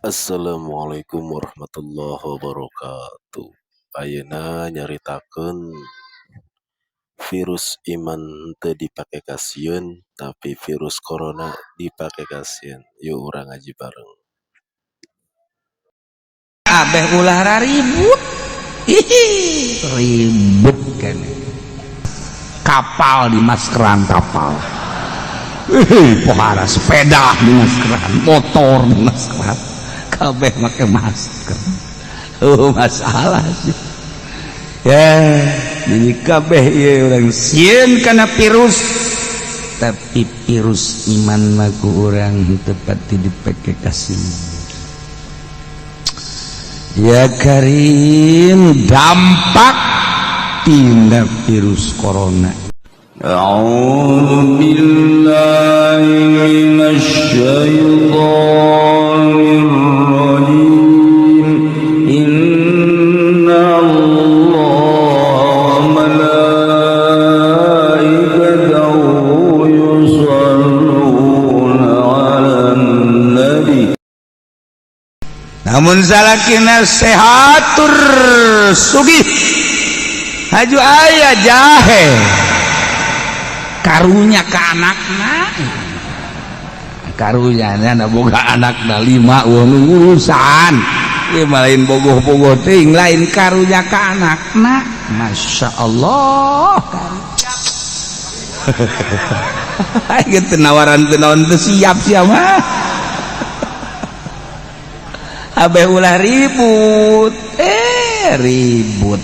Assalamualaikum warahmatullahi wabarakatuh. Ayeuna nyaritakeun virus iman teu dipake kasieun, tapi virus corona dipake kasieun. Yuk urang ngaji bareng. Abeh ulah ribut, ribut kan. Kapal di maskeran kapal, pohara sepeda di maskeran, motor di maskeran, kabeh make masker. Masalah sih. Ya, jadi kabeh ieu urang sieun kana virus, tapi virus iman mah ku urang teu pati dipake kasih. Ya Karim, dampak tindak virus corona. A'udzu billahi minasy syaithanir rajim. Innallaha wa malaikatahu yusholluna 'alan nabi. Namun salakina sehatur sugih haju aya jahe karunya ke anakna, karunya na boga anakna 5 urusan ieu lain bogoh-bogoh teuing, lain karunya ke anakna. Masya Allah, gitu nawaran teu naon teu siap sia mah. Abeh ulah ribut, ribut.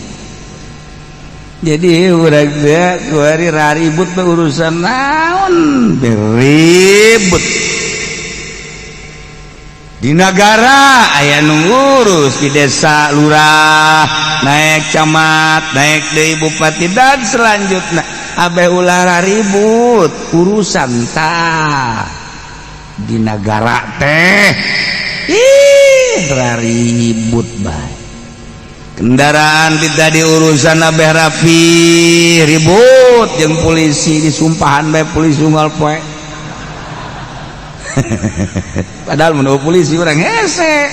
Jadi urang teh kuari ribut mah urusan naon, ribut. Di negara aya nu ngurus, di desa lurah, naik camat, naik deui bupati dan selanjutnya abeh ulah ribut urusan tah di negara teh. Ribut bae. Kendaraan tidak diurusan abeh rapi, ribut jeung polisi disumpahan bae polisi unggal poe. Padahal mun polisi urang hese.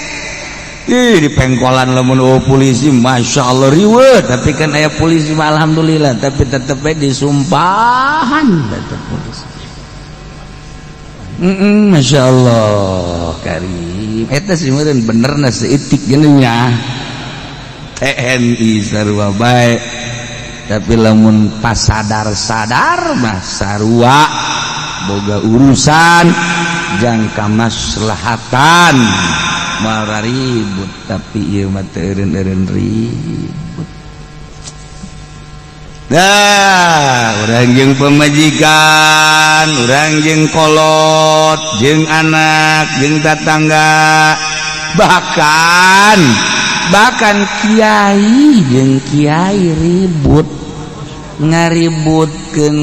Di pengkolan lamun polisi Masya Allah riweuh, tapi kan aya polisi mah alhamdulillah, tapi tetep bae disumpahan tetep polisi. Masya Allah Karim, eta sih meureun benerna seutik geneunya TNI sarua bae, tapi lamun pas sadar mah sarua boga urusan jangka maslahatan malah ribut, tapi ieu mah teu eureun-eureun ribut. Urang jeung pemajikan, urang jeung kolot, jeung anak, jeung tetangga, bahkan kiai jeung kiai ribut, ngaributkeun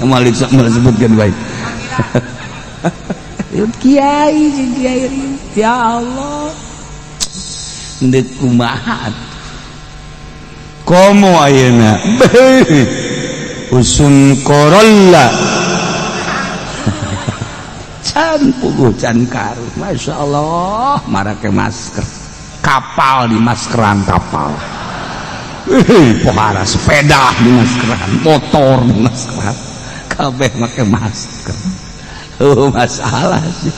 malik sama sebutkeun bae. Kiai jeung kiai ribut, ya Allah, deuk kumaha komo ayeuna usun korolla can puguh can karu. Masya Allah, marake masker, kapal di maskeran kapal, pohara sepeda di maskeran, motor di maskeran, kabeh make masker. Masalah sih.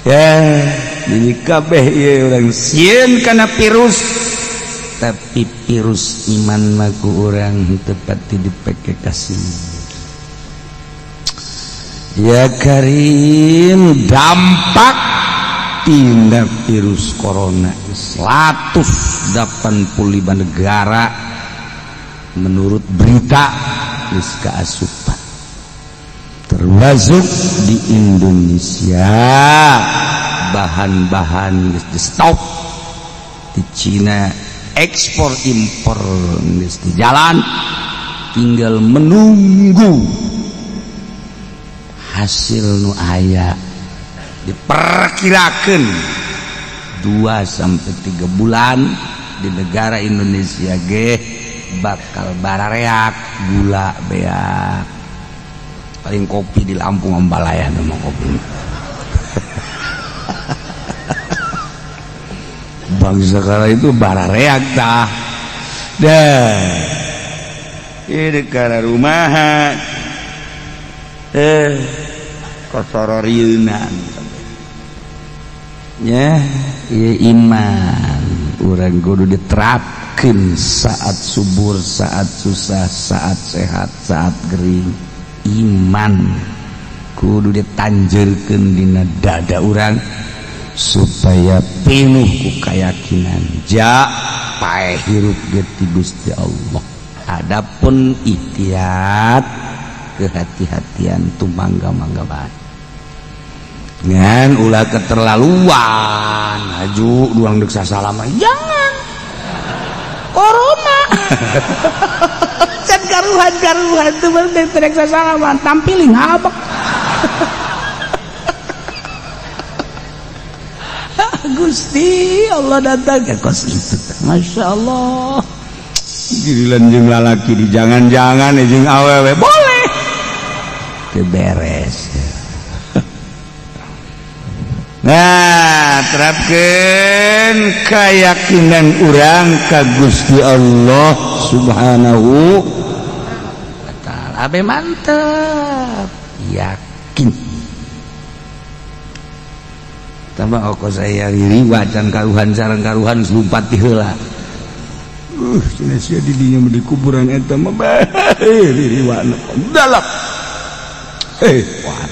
Ya, jadi kabeh ieu urang sieun kana virus, tapi virus iman mah ku urang teu pati dipake kasih. Ya Karim, dampak tindak virus corona 185 negara menurut berita geus kaasupan, termasuk di Indonesia. Bahan-bahan geus di stop, di Cina ekspor impor geus di jalan, tinggal menunggu hasil nu aya. Diperkirakan 2-3 bulan di negara Indonesia ge bakal barareak gula beak. paling kopi di Lampung Ambalayan sama kopi. Bangsa kala itu barareak dah. Ini karena rumahan kosororiunan ya, ya iman orang kudu diterapkan saat subur, saat susah, saat sehat, saat gering. Iman kudu ditanjurkan dina dada orang supaya penuh ku keyakinan ja pae hirup geti Gusti Allah. Adapun ikhtiat kehati-hatian tumangga-mangga bae ngan ulah keterlaluan aju duang deuk sasalama jangan corona can karuhan tuh bener terek sasalaman tampilin habak. Gusti Allah datang ke kos itu, masya Allah. Giliran jeung lalaki di jangan-jangan jeung awewe boleh, keberes. Nah, terapkan keyakinan orang ka Gusti Allah Subhanahu wa Ta'ala. Abe mantap, yakin. Tambah oko saya riwayat can karuhan sareng karuhan lumpat ti heula. Cenah sia di dinya di kuburan eta mah bae riwayatna dalap. Wah.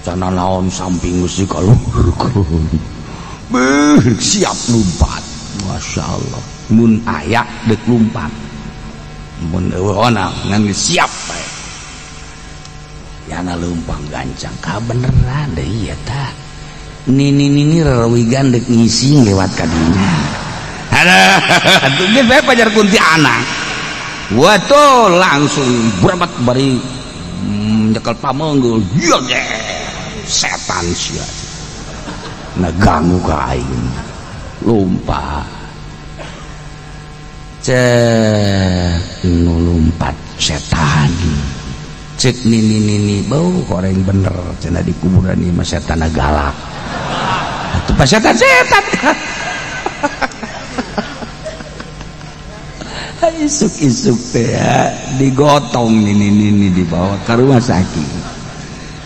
Cana naon samping Gusti kaluhurkeun. Siap lumpat. Masyaallah. Mun aya deuk lumpat. Mun eueuna ngan siap bae. Yana leumpang gancang ka beneran deui eta. Nini rarawigan dek ngisi lewat kadinya. Aduh, ini saya pajar kunti anak. Waduh, langsung berabat bari nyekel pamanggul. Ya setan sia. Ngeganggu ka aing. Lompat. Cek nulumpat setan. Cek nini bau goreng bener cenah di kuburan ieu mah setan galak. Itu pas setan isuk-isuk teh ya digotong ini dibawa ke rumah sakit.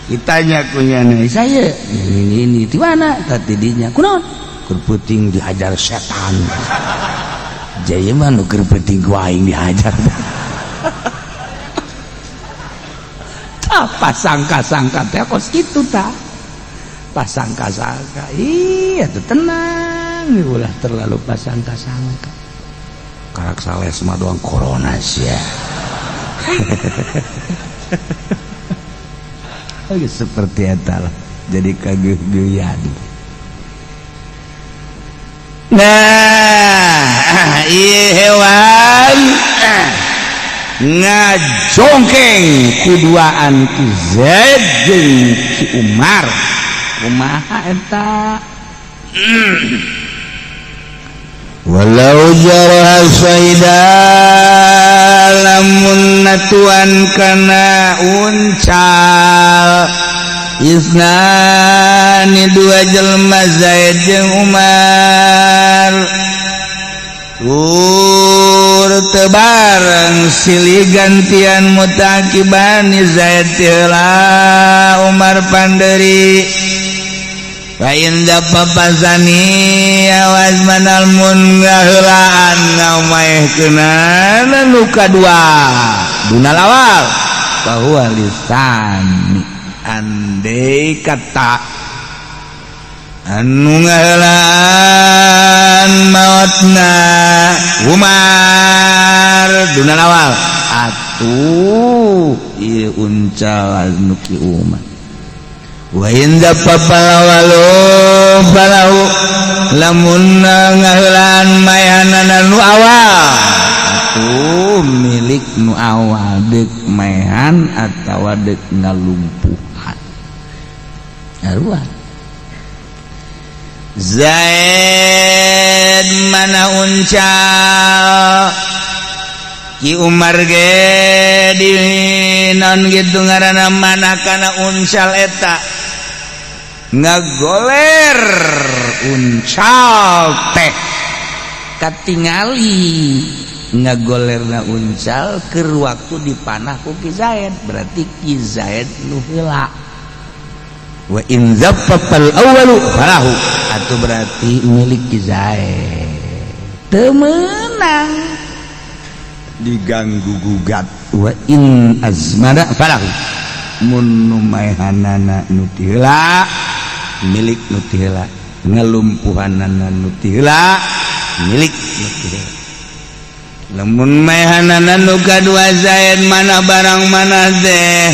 Ditanya kunyana saya ini di mana tadi dinya kunaon keur peuting dihajar setan. Jaya mah nu keur peuting ku aing dihajar. Apa sangka-sangka teh kos kitu tah. Pasangka-sangka iya tuh tenang ulah terlalu pasangka-sangka karak sales mah doang corona sia. Seperti eta lah jadi kageuh-geuyan. Nah ieu hewan ngajongkeng kuduaan Ki Zaid jeung Ki Umar. Kumaha eta walau jarah saida lamun natuan kana uncal isnani dua jelma Zaid jeung Umar tur teu bareng silih gantian mutakibani Zaid heula Umar panderi lain dapat pasani awas manal mun ngaheulaan ngamaehkeunana nu kadua duna lawal bahwa lisan andai kata anu ngaheulaan mautna Umar duna lawal atuh ieu uncal anu Ki Umar wa inda papalawalu falahu lamun ngaheulaan mayanana nu awal atuh milik nu awal deuk maehan atawa deuk ngalumpuhan aruan Zaid mana uncal Ki Umar ge di naon gitu ngaranna manakana uncal eta ngagoler uncal teh katingali ngagolerna uncal keur waktu dipanah ku Ki Zaid berarti Ki Zaid nu heula wa in zaffafal awwalu falahu atuh berarti milik Ki Zaid teu meunang diganggu gugat wa in azmana falahu mun numayhanana nu ti heula milik nu ti heula ngalumpuhanana nu ti heula milik nu ti heula lamun mayhanana nu kadua Zaid mana barang mana teh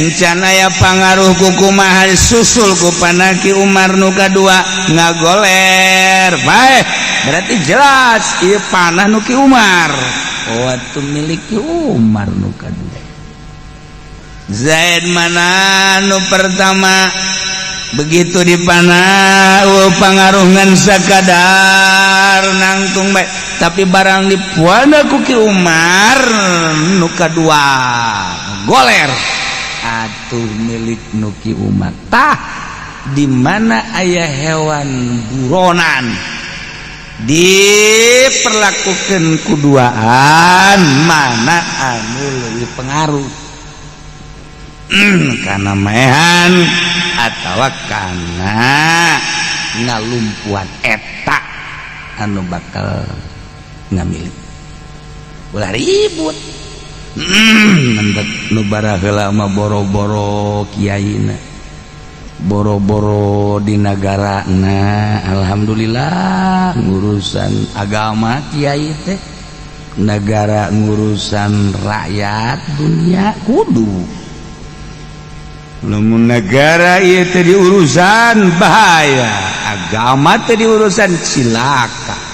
encan aya pangaruh ku kumaha susul ku panaki Umar nu kadua ngagoler bae berarti jelas ieu panah nu Ki Umar waktu milik Ki Umar nu kadua Zaid mana nu pertama begitu dipanah pangaruh ngan sakadar nangtung bae tapi barang dipuana ku Ki Umar nu kadua goler atuh milik nu Ki Umar tah di mana aya hewan buronan diperlakukan kuduaan mana anu leuwih pengaruh karena maehan atawa kana ngalumpuhan eta anu bakal ngamilik ulah ribut mentek nu bara heula mah boro-boro kiaina boro-boro di nagarana alhamdulillah ngurusan agama kiai teh negara ngurusan rakyat dunia kudu lamun negara ieu teh di urusan bahaya agama teh di urusan cilaka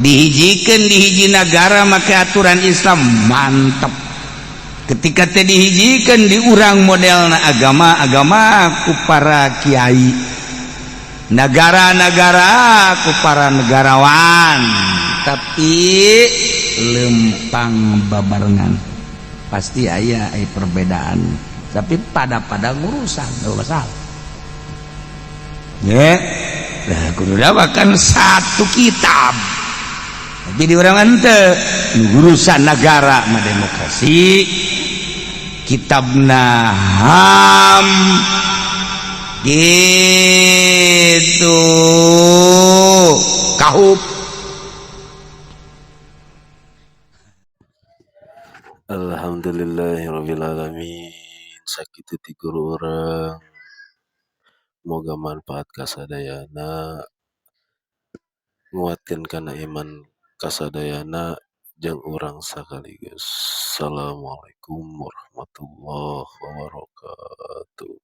dihijikeun di hiji negara make aturan Islam mantep ketika teh dihijikeun di urang modelna agama ku para kiai negara-negara ku para negarawan tapi lempang babarengan pasti aya perbedaan tapi pada ngurusan teu masalah ya lah kudu kan satu kitab tapi di urang teu urusan negara mah demokrasi kitabna HAM gitu kahup Alhamdulillahirabbil alamin sakitu ti guru urang moga manfaat kasadayana nguatkeun kana iman kasadayana jeung urang sakaligus. Assalamualaikum warahmatullahi wabarakatuh.